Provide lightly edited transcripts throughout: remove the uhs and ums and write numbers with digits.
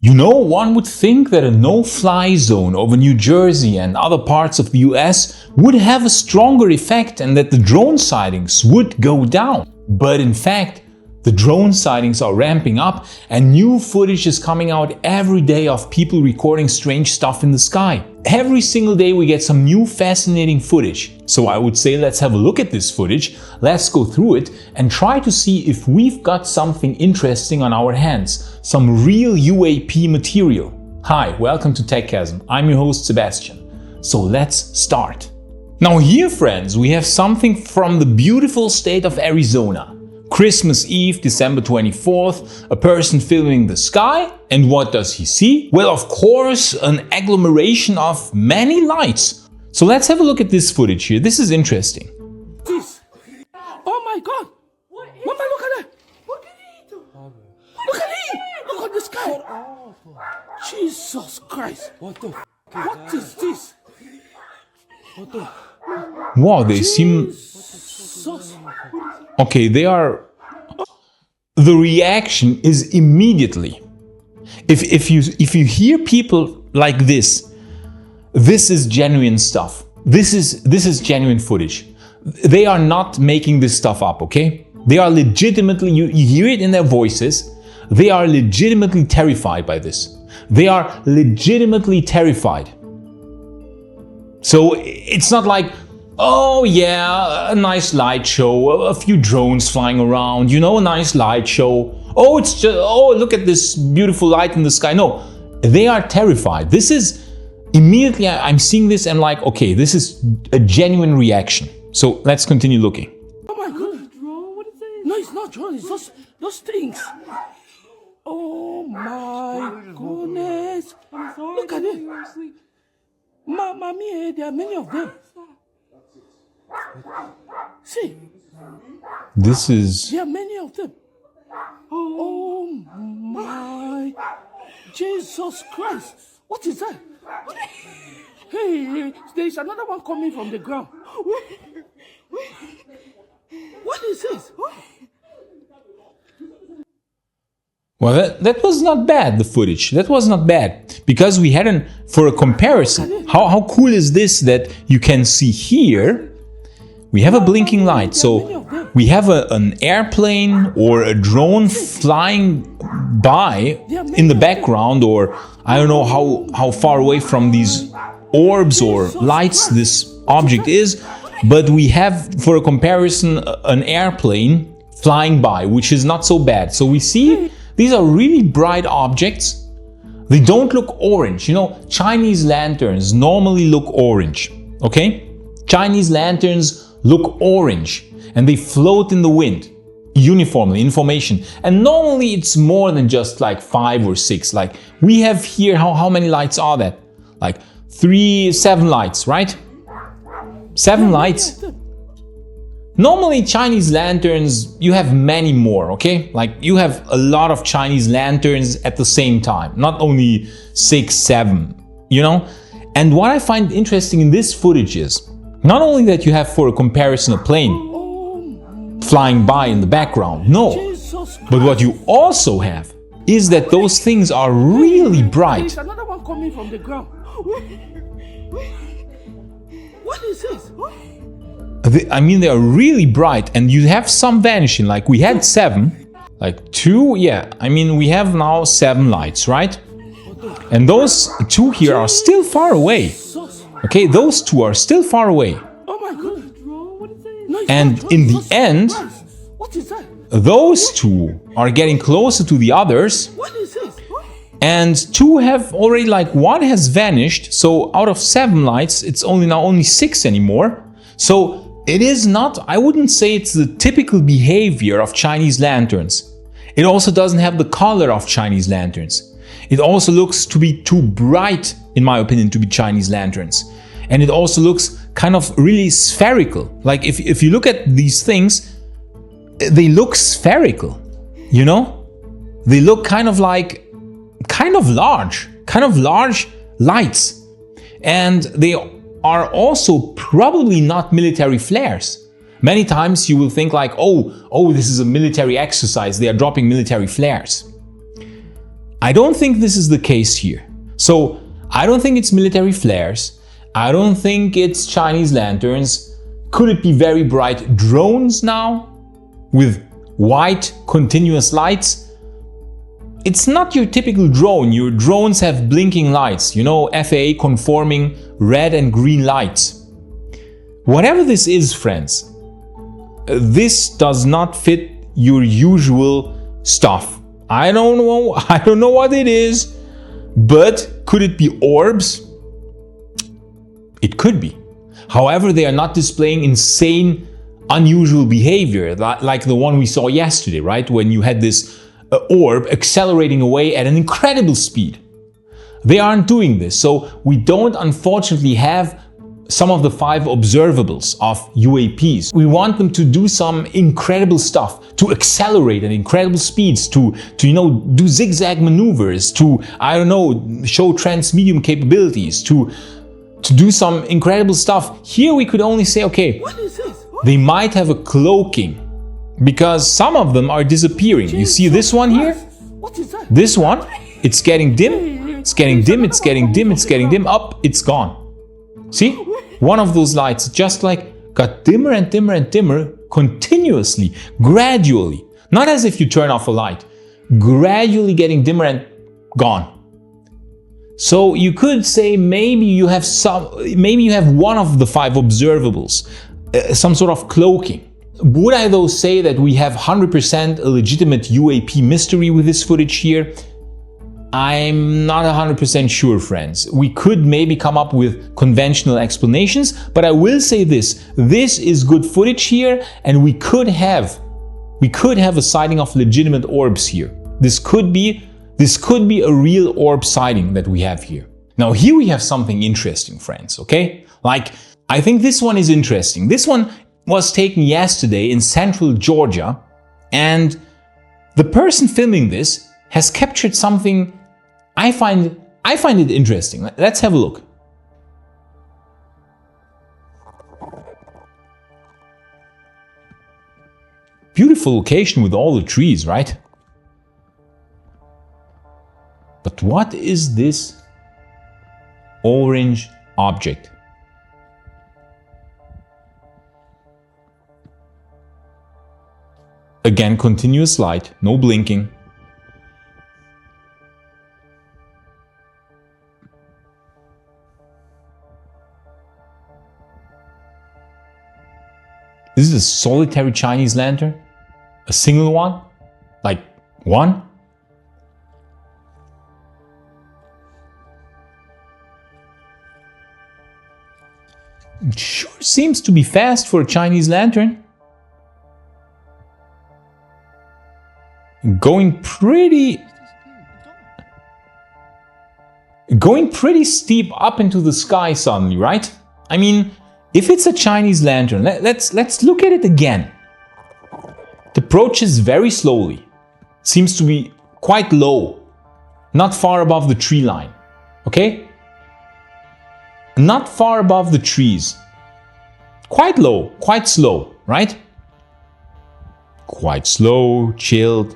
You know, one would think that a no-fly zone over New Jersey and other parts of the US would have a stronger effect and that the drone sightings would go down. But in fact, the drone sightings are ramping up and new footage is coming out every day of people recording strange stuff in the sky. Every single day we get some new fascinating footage. So I would say let's have a look at this footage, let's go through it and try to see if we've got something interesting on our hands, some real UAP material. Hi, welcome to Chasm. I'm your host Sebastian. So let's start. Now here, friends, we have something from the beautiful state of Arizona. Christmas Eve, December 24th, a person filming the sky, and what does he see? Well, of course, an agglomeration of many lights. So let's have a look at this footage here. This is interesting. This. Oh my God! Mama, look at that! Look at it! Look at the sky! Jesus Christ! What is this? Wow, they seem... Okay, they are... The reaction is immediately. If you hear people like this is genuine stuff. This is genuine footage. They are not making this stuff up, okay? They are legitimately, you hear it in their voices, they are legitimately terrified by this. They are legitimately terrified. So it's not like, oh yeah, a nice light show, a few drones flying around, you know, a nice light show. Oh, it's just, oh, look at this beautiful light in the sky. No, they are terrified. This is, immediately I'm seeing this and like, okay, this is a genuine reaction. So let's continue looking. Oh my God! Drone? What is it? No, it's not drone. It's those things. Oh my goodness! Look at it. Mommy, there are many of them. See, This is... there are many of them. Oh my Jesus Christ! What is that? Hey, there's another one coming from the ground. What is this? Well, that was not bad, the footage. That was not bad. Because we had for a comparison, how cool is this that you can see here, we have a blinking light. So we have an airplane or a drone flying by in the background, or I don't know how far away from these orbs or lights this object is, but we have, for a comparison, an airplane flying by, which is not so bad. So we see these are really bright objects. They don't look orange. You know, Chinese lanterns normally look orange, okay? Chinese lanterns look orange and they float in the wind uniformly in formation. And normally it's more than just like 5 or 6. Like we have here, how many lights are that? Like 7 lights, right? 7 lights. Normally Chinese lanterns, you have many more, okay? Like you have a lot of Chinese lanterns at the same time, not only 6, 7, you know? And what I find interesting in this footage is, not only that you have, for a comparison, a plane flying by in the background, no, but what you also have is that those things are really bright. There's another one coming from the ground. What is this? I mean, they are really bright and you have some vanishing, like we had 7, like 2, yeah, I mean, we have now 7 lights, right? And those 2 here are still far away. Okay, those 2 are still far away. Oh my God! And in the end, What is that? those 2 are getting closer to the others. What is this? And 2 have already, like 1 has vanished. So out of 7 lights, it's only 6 anymore. So it is not, I wouldn't say it's the typical behavior of Chinese lanterns. It also doesn't have the color of Chinese lanterns. It also looks to be too bright, in my opinion, to be Chinese lanterns. And it also looks kind of really spherical. Like if you look at these things, they look spherical, you know? They look kind of large lights. And they are also probably not military flares. Many times you will think like, oh, this is a military exercise, they are dropping military flares. I don't think this is the case here. So I don't think it's military flares. I don't think it's Chinese lanterns. Could it be very bright drones now with white continuous lights? It's not your typical drone. Your drones have blinking lights, you know, FAA conforming red and green lights. Whatever this is, friends, this does not fit your usual stuff. I don't know what it is, but could it be orbs? It could be. However, they are not displaying insane, unusual behavior like the one we saw yesterday, right? When you had this orb accelerating away at an incredible speed. They aren't doing this, so we don't unfortunately have some of the 5 observables of UAPs. We want them to do some incredible stuff, to accelerate at incredible speeds, to do zigzag maneuvers, to, I don't know, show transmedium capabilities, to do some incredible stuff. Here we could only say, okay, What is this? they might have a cloaking, because some of them are disappearing. You see this one here? What is that? This one, it's getting dim, it's getting dim, it's getting dim, it's getting dim, up, it's gone. See? One of those lights just like got dimmer and dimmer and dimmer continuously, gradually. Not as if you turn off a light, gradually getting dimmer and gone. So you could say maybe you have one of the 5 observables, some sort of cloaking. Would I though say that we have 100% a legitimate UAP mystery with this footage here? I'm not 100% sure, friends. We could maybe come up with conventional explanations, but I will say this is good footage here, and we could have a sighting of legitimate orbs here. This could be a real orb sighting that we have here. Now here we have something interesting, friends, okay? Like, I think this one is interesting. This one was taken yesterday in central Georgia, and the person filming this has captured something I find it interesting. Let's have a look. Beautiful location with all the trees, right? But what is this orange object? Again, continuous light, no blinking. This is a solitary Chinese lantern? A single one? Like one? It sure seems to be fast for a Chinese lantern. Going pretty steep up into the sky suddenly, right? I mean, if it's a Chinese lantern, let's look at it again. It approaches very slowly. Seems to be quite low, not far above the tree line. Okay? Not far above the trees. Quite low, quite slow, right? Quite slow, chilled.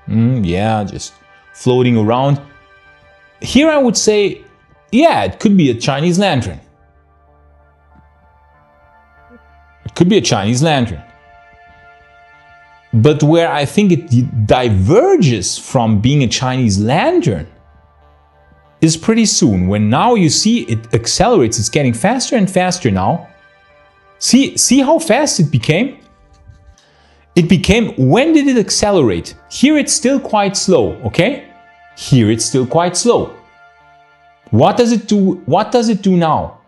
Yeah, just floating around. Here I would say, yeah, it could be a Chinese lantern. It could be a Chinese lantern. But where I think it diverges from being a Chinese lantern is pretty soon, when now you see it accelerates, it's getting faster and faster now. See how fast it became? It became, when did it accelerate? Here it's still quite slow, okay? Here it's still quite slow. What does it do? What does it do now?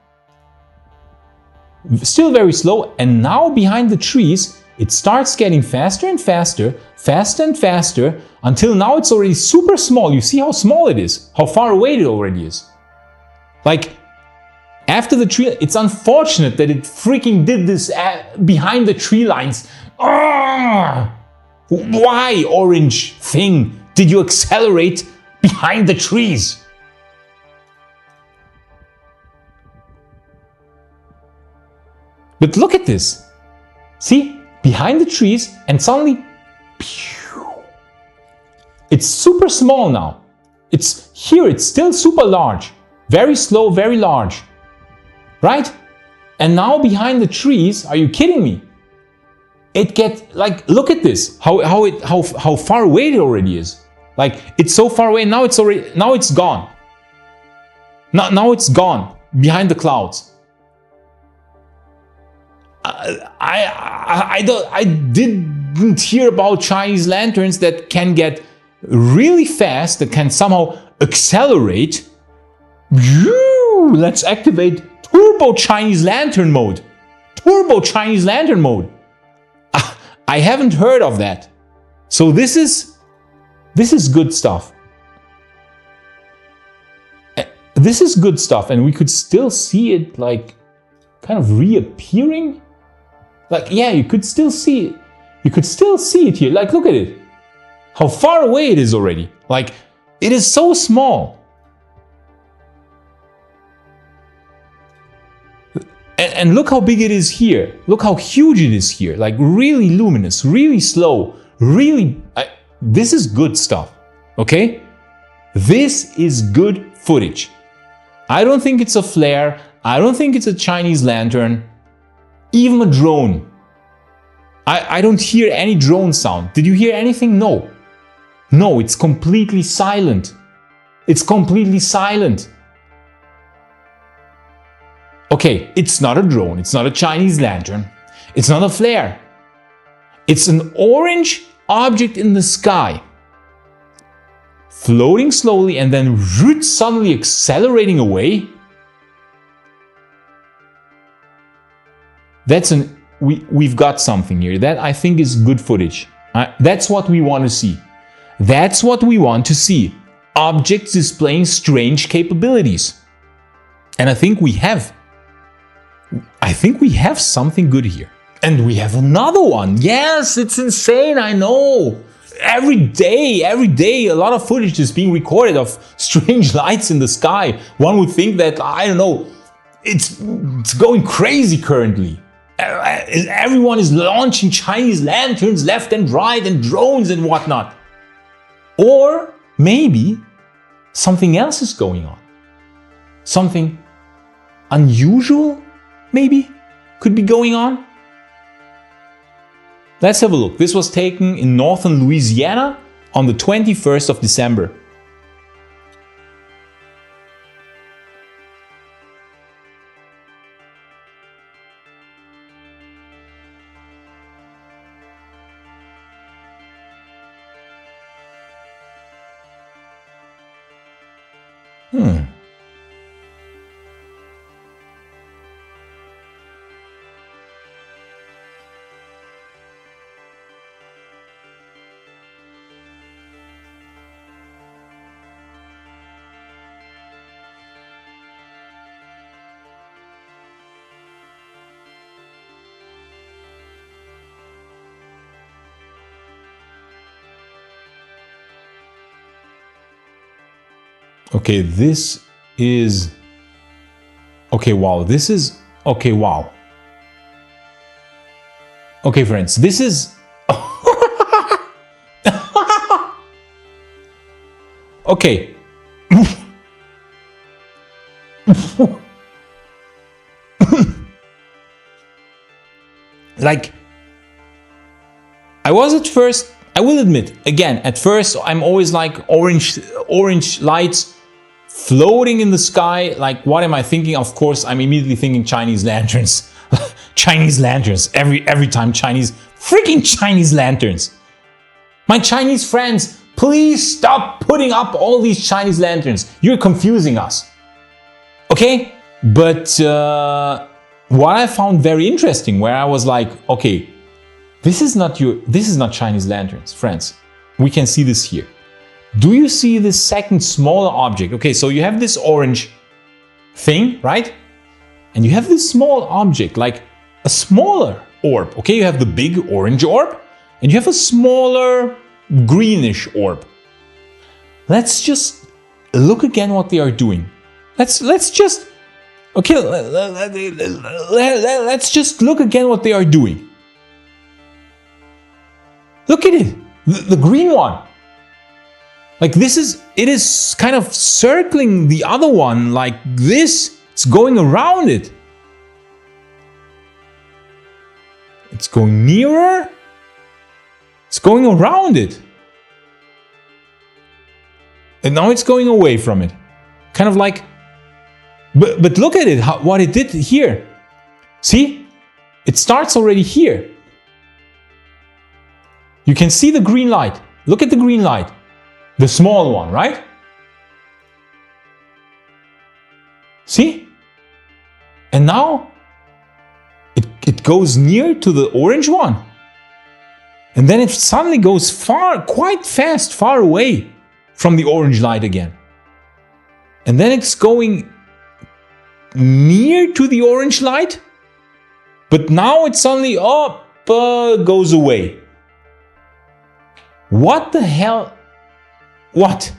Still very slow, and now behind the trees, it starts getting faster and faster, faster and faster, until now it's already super small. You see how small it is, how far away it already is. Like, after the tree, it's unfortunate that it freaking did this behind the tree lines. Ah! Why, orange thing, did you accelerate behind the trees? But look at this. See, behind the trees, and suddenly, pew, it's super small now. It's here, it's still super large. Very slow, very large. Right? And now behind the trees, are you kidding me? It gets, like, look at this, how far away it already is. Like, it's so far away, now it's gone. Now it's gone, behind the clouds. I didn't hear about Chinese lanterns that can get really fast, that can somehow accelerate. Let's activate Turbo Chinese Lantern mode. Turbo Chinese Lantern mode. I haven't heard of that. So this is good stuff. This is good stuff, and we could still see it, like, kind of reappearing. Like, yeah, you could still see it. You could still see it here. Like, look at it. How far away it is already. Like, it is so small. And look how big it is here. Look how huge it is here. Like, really luminous, really slow, really... this is good stuff, okay? This is good footage. I don't think it's a flare. I don't think it's a Chinese lantern. Even a drone. I don't hear any drone sound. Did you hear anything? No. No, it's completely silent. It's completely silent. Okay, it's not a drone, it's not a Chinese lantern, it's not a flare. It's an orange object in the sky, floating slowly and then suddenly accelerating away. We've got something here. That, I think, is good footage. That's what we want to see. That's what we want to see. Objects displaying strange capabilities. And I think we have something good here. And we have another one. Yes, it's insane, I know. Every day, a lot of footage is being recorded of strange lights in the sky. One would think that, I don't know, it's going crazy currently. Everyone is launching Chinese lanterns left and right and drones and whatnot. Or maybe something else is going on. Something unusual, maybe, could be going on. Let's have a look. This was taken in northern Louisiana on the 21st of December. Okay, this is... Okay, wow, this is... Okay, wow. Okay, friends, this is... Okay. Like, I was at first, I will admit, again, at first I'm always like orange lights floating in the sky. Like, what am I thinking? Of course, I'm immediately thinking Chinese lanterns. Chinese lanterns. Every time freaking Chinese lanterns. My Chinese friends, please stop putting up all these Chinese lanterns. You're confusing us. Okay? But what I found very interesting, where I was like, okay, this is not Chinese lanterns, friends. We can see this here. Do you see this second smaller object? Okay, so you have this orange thing, right? And you have this small object, like a smaller orb. Okay, you have the big orange orb, and you have a smaller greenish orb. Let's just look again what they are doing. Let's just okay. Let's just look again what they are doing. Look at it, the green one. Like it is kind of circling the other one like this. It's going around it. It's going nearer. It's going around it. And now it's going away from it. Kind of like, but look at it, what it did here. See? It starts already here. You can see the green light. Look at the green light. The small one, right? See? And now it goes near to the orange one. And then it suddenly goes quite fast, far away from the orange light again. And then it's going near to the orange light. But now it suddenly goes away. What the hell? What?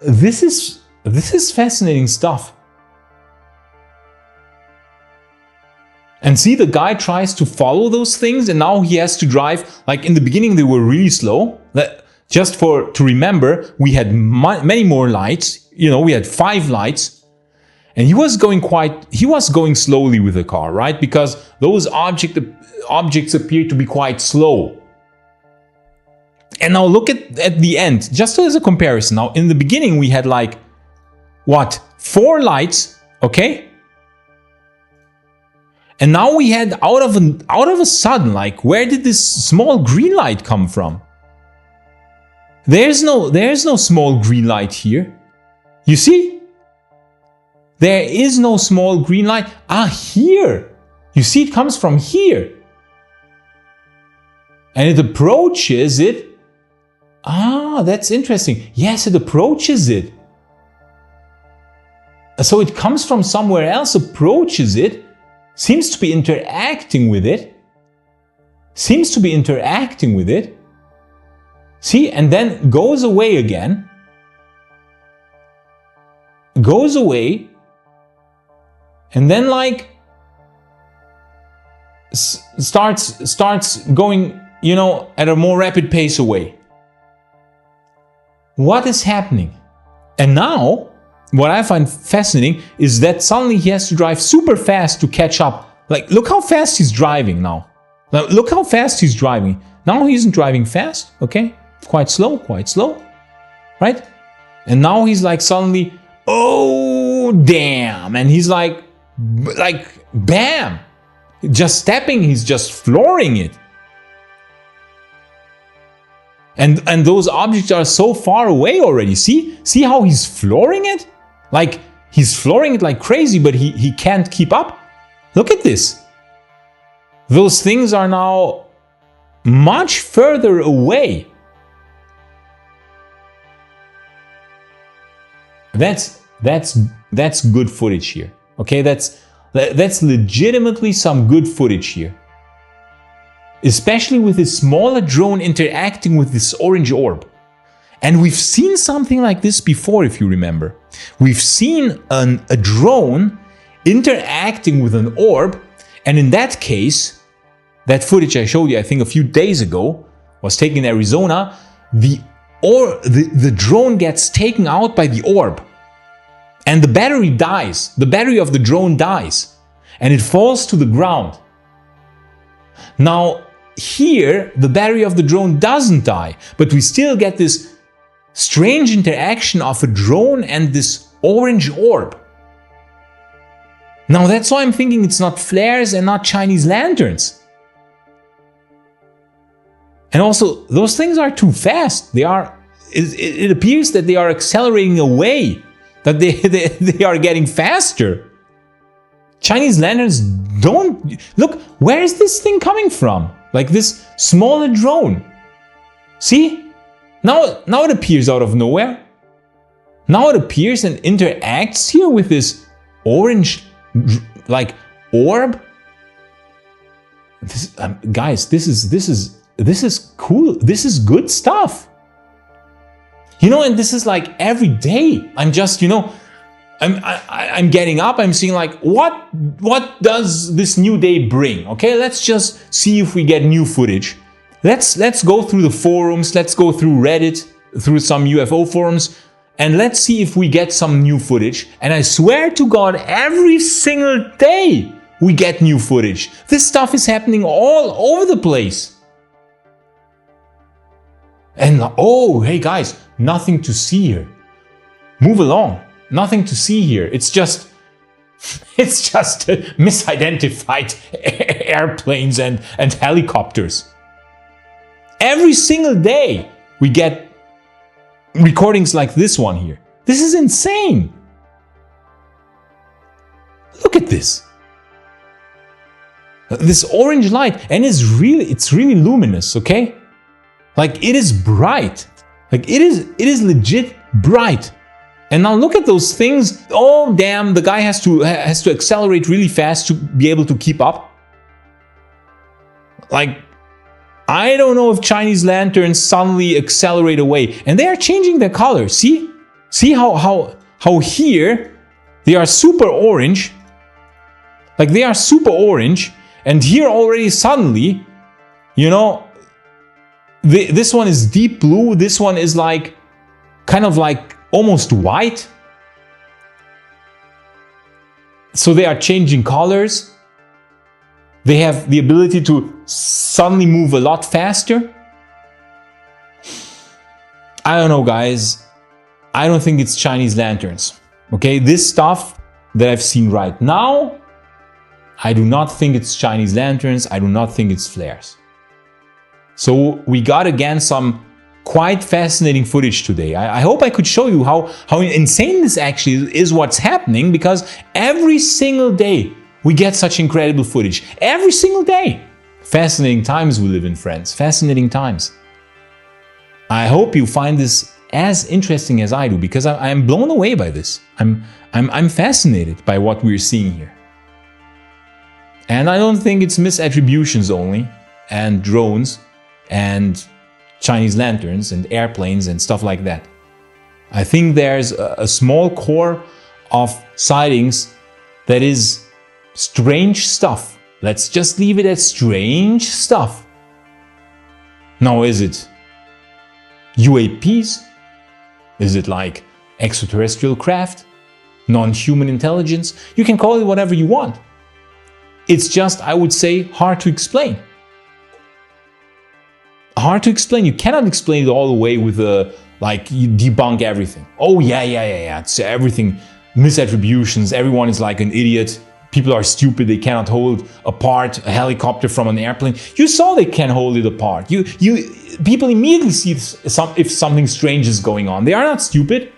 This is fascinating stuff. And see, the guy tries to follow those things, and now he has to drive. Like in the beginning, they were really slow. Just to remember, we had many more lights. You know, we had 5 lights, and he was going slowly with the car, right? Because those objects appear to be quite slow. And now look at the end, just as a comparison. Now, in the beginning, we had like, what, 4 lights, okay? And now we had out of a sudden, like, where did this small green light come from? There's no small green light here. You see? There is no small green light. Here. You see, it comes from here. And it approaches it. That's interesting. Yes, it approaches it. So it comes from somewhere else, approaches it, seems to be interacting with it. See, and then goes away again. Goes away. And then like starts going, you know, at a more rapid pace away. What is happening? And now, what I find fascinating is that suddenly he has to drive super fast to catch up. Like, look how fast he's driving now. Look how fast he's driving. Now he isn't driving fast, okay? Quite slow, right? And now he's like suddenly, oh, damn. And he's like, bam. Just stepping, he's just flooring it. And those objects are so far away already. See how he's flooring it? Like, he's flooring it like crazy, but he can't keep up. Look at this. Those things are now much further away. That's good footage here. Okay, that's legitimately some good footage here. Especially with this smaller drone interacting with this orange orb. And we've seen something like this before, if you remember. We've seen a drone interacting with an orb, and in that case, that footage I showed you, I think a few days ago, was taken in Arizona. The drone gets taken out by the orb, and the battery dies. The battery of the drone dies, and it falls to the ground. Now, here, the battery of the drone doesn't die, but we still get this strange interaction of a drone and this orange orb. Now, that's why I'm thinking it's not flares and not Chinese lanterns. And also, those things are too fast. It appears that they are accelerating away, that they are getting faster. Chinese lanterns don't... Look, where is this thing coming from? Like this smaller drone. See? Now it appears out of nowhere. Now it appears and interacts here with this orange, like, orb. Guys, this is cool. This is good stuff. You know, and this is like every day. I'm just, you know, I'm getting up, I'm seeing like, what does this new day bring? Okay, let's just see if we get new footage. Let's go through the forums, let's go through Reddit, through some UFO forums, and let's see if we get some new footage. And I swear to God, every single day we get new footage. This stuff is happening all over the place. And oh, hey guys, nothing to see here. Move along. Nothing to see here. It's just misidentified airplanes and helicopters. Every single day we get recordings like this one here. This is insane. Look at this. This orange light, and it's really luminous, okay? Like it is bright. Like it is legit bright. And now look at those things. Oh damn, the guy has to accelerate really fast to be able to keep up. Like, I don't know if Chinese lanterns suddenly accelerate away. And they are changing their color. See? See how here they are super orange. Like they are super orange. And here already suddenly, you know, this one is deep blue. This one is like, kind of like almost white. So they are changing colors. They have the ability to suddenly move a lot faster. I don't know, guys. I don't think it's Chinese lanterns. Okay, this stuff that I've seen right now, I do not think it's Chinese lanterns. I do not think it's flares. So we got again some quite fascinating footage today. I hope I could show you how insane this actually is, what's happening, because every single day we get such incredible footage. Every single day. Fascinating times we live in, friends. Fascinating times. I hope you find this as interesting as I do, because I am blown away by this. I'm fascinated by what we're seeing here. And I don't think it's misattributions only, and drones, and Chinese lanterns and airplanes and stuff like that. I think there's a small core of sightings that is strange stuff. Let's just leave it as strange stuff. Now, is it UAPs? Is it like extraterrestrial craft? Non-human intelligence? You can call it whatever you want. It's just, I would say, hard to explain. Hard to explain. You cannot explain it all the way with like you debunk everything. Oh yeah, it's everything misattributions. Everyone is like an idiot. People are stupid. They cannot hold apart a helicopter from an airplane. You saw they can hold it apart. People immediately see if something strange is going on. They are not stupid.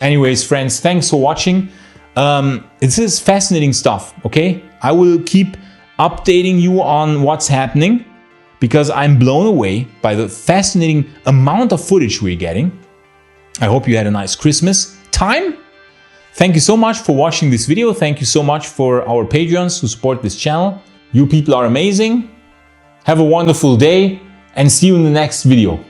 Anyways, friends, thanks for watching. This is fascinating stuff. Okay, I will keep updating you on what's happening, because I'm blown away by the fascinating amount of footage we're getting. I hope you had a nice Christmas time. Thank you so much for watching this video. Thank you so much for our Patreons who support this channel. You people are amazing. Have a wonderful day and see you in the next video.